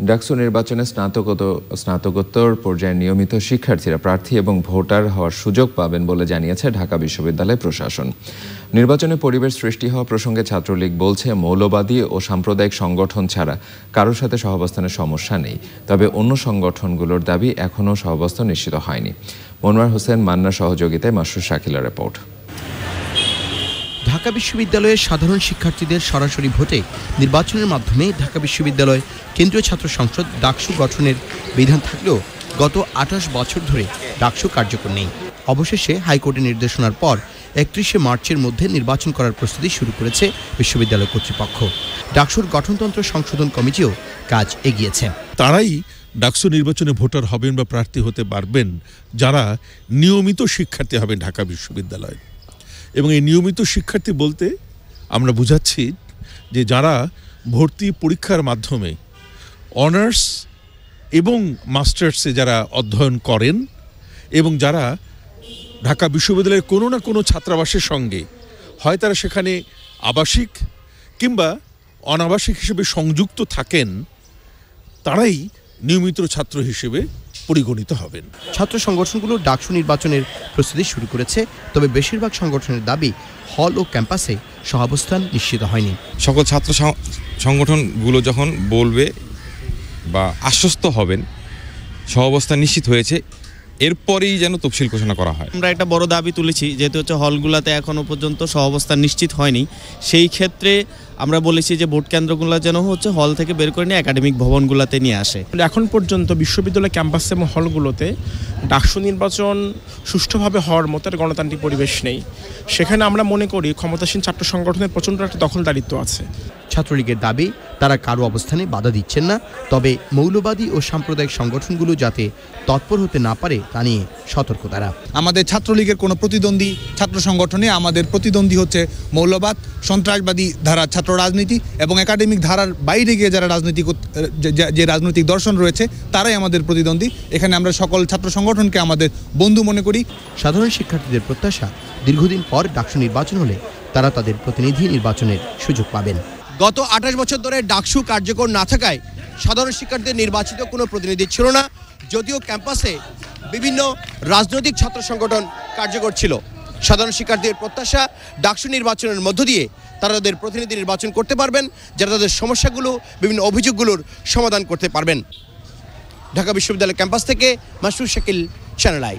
ডাকসু নির্বাচনে স্নাতকোত্তর পর্যায়ের নিয়মিত শিক্ষার্থীরা প্রার্থী এবং ভোটার হওয়ার সুযোগ পাবেন বলে জানিয়েছে ঢাকা বিশ্ববিদ্যালয় প্রশাসন। নির্বাচনে পরিবেশ সৃষ্টি হওয়া প্রসঙ্গে ছাত্রলীগ বলছে, মৌলবাদী ও সাম্প্রদায়িক সংগঠন ছাড়া কারোর সাথে সহাবস্থানের সমস্যা নেই। তবে অন্য সংগঠনগুলোর দাবি এখনও সহাবস্থান নিশ্চিত হয়নি। মনোয়ার হোসেন মান্নার সহযোগিতায় মাসরুর শাকিলের রিপোর্ট। ঢাকা বিশ্ববিদ্যালয়ের সাধারণ শিক্ষার্থীদের সরাসরি ভোটে নির্বাচনের মাধ্যমে ঢাকা বিশ্ববিদ্যালয় কেন্দ্রীয় ছাত্র সংসদ ডাকসু গঠনের বিধান থাকলেও গত ২৮ বছর ধরে ডাকসু কার্যকর নেই। অবশেষে হাইকোর্টের নির্দেশনার পর ৩১শে মার্চের মধ্যে নির্বাচন করার প্রস্তুতি শুরু করেছে বিশ্ববিদ্যালয় কর্তৃপক্ষ। ডাকসুর গঠনতন্ত্র সংশোধন কমিটিও কাজ এগিয়েছে। তারাই ডাকসু নির্বাচনে ভোটার হবেন বা প্রার্থী হতে পারবেন যারা নিয়মিত শিক্ষার্থী হবেন ঢাকা বিশ্ববিদ্যালয়। এবং এই নিয়মিত শিক্ষার্থী বলতে আমরা বুঝাচ্ছি যে যারা ভর্তি পরীক্ষার মাধ্যমে অনার্স এবং মাস্টার্সে যারা অধ্যয়ন করেন এবং যারা ঢাকা বিশ্ববিদ্যালয়ের কোনো না কোনো ছাত্রাবাসের সঙ্গে হয় তারা সেখানে আবাসিক কিংবা অনাবাসিক হিসেবে সংযুক্ত থাকেন, তারাই নিয়মিত ছাত্র হিসেবে পরিগণিত হবেন। ছাত্র সংগঠনগুলো ডাকসু নির্বাচনের প্রস্তুতি শুরু করেছে, তবে বেশিরভাগ সংগঠনের দাবি হল ও ক্যাম্পাসে সহাবস্থান নিশ্চিত হয়নি। সকল ছাত্র সংগঠনগুলো যখন বলবে বা আশ্বস্ত হবেন সহাবস্থান নিশ্চিত হয়েছে, এরপরেই যেন তফসিল ঘোষণা করা হয়। আমরা একটা বড় দাবি তুলেছি, যেহেতু হলগুলোতে এখনো পর্যন্ত সহাবস্থান নিশ্চিত হয়নি। সেই ক্ষেত্রে আমরা বলেছি যে ভোট কেন্দ্রগুলো যেন হল থেকে বের করে নিয়ে একাডেমিক ভবনগুলোতে নিয়ে আসে। এখন পর্যন্ত বিশ্ববিদ্যালয় ক্যাম্পাস এবং হলগুলোতে ডাকসু নির্বাচন সুষ্ঠুভাবে হওয়ার মতো গণতান্ত্রিক পরিবেশ নেই। সেখানে আমরা মনে করি ক্ষমতাসীন ছাত্র সংগঠনের প্রচণ্ড একটা দখলদারিত্ব আছে। ছাত্রলীগের দাবি, তারা কারো অবস্থানে বাধা দিচ্ছেন না, তবে মৌলবাদী ও সাম্প্রদায়িক সংগঠনগুলো যাতে তৎপর হতে না পারে তা নিয়ে সতর্ক তারা। আমাদের ছাত্রলীগের কোনো প্রতিদ্বন্দ্বী ছাত্র সংগঠনে আমাদের প্রতিদ্বন্দ্বী হচ্ছে মৌলবাদ, সন্ত্রাসবাদী ধারার ছাত্র রাজনীতি এবং একাডেমিক ধারার বাইরে গিয়ে যারা যে রাজনৈতিক দর্শন রয়েছে তারাই আমাদের প্রতিদ্বন্দ্বী। এখানে আমরা সকল ছাত্র সংগঠনকে আমাদের বন্ধু মনে করি। সাধারণ শিক্ষার্থীদের প্রত্যাশা, দীর্ঘদিন পর ডাকসু নির্বাচন হলে তারা তাদের প্রতিনিধি নির্বাচনের সুযোগ পাবেন। গত ২৮ বছর ধরে ডাকসু কার্যকর না থাকায় সাধারণ শিক্ষার্থীদের নির্বাচিত কোনো প্রতিনিধি ছিল না, যদিও ক্যাম্পাসে বিভিন্ন রাজনৈতিক ছাত্র সংগঠন কার্যকর ছিল। সাধারণ শিক্ষার্থীদের প্রত্যাশা, ডাকসু নির্বাচনের মধ্য দিয়ে তারা তাদের প্রতিনিধি নির্বাচন করতে পারবেন, যারা তাদের সমস্যাগুলো, বিভিন্ন অভিযোগগুলোর সমাধান করতে পারবেন। ঢাকা বিশ্ববিদ্যালয় ক্যাম্পাস থেকে মাসরুর শাকিল, চ্যানেল আই।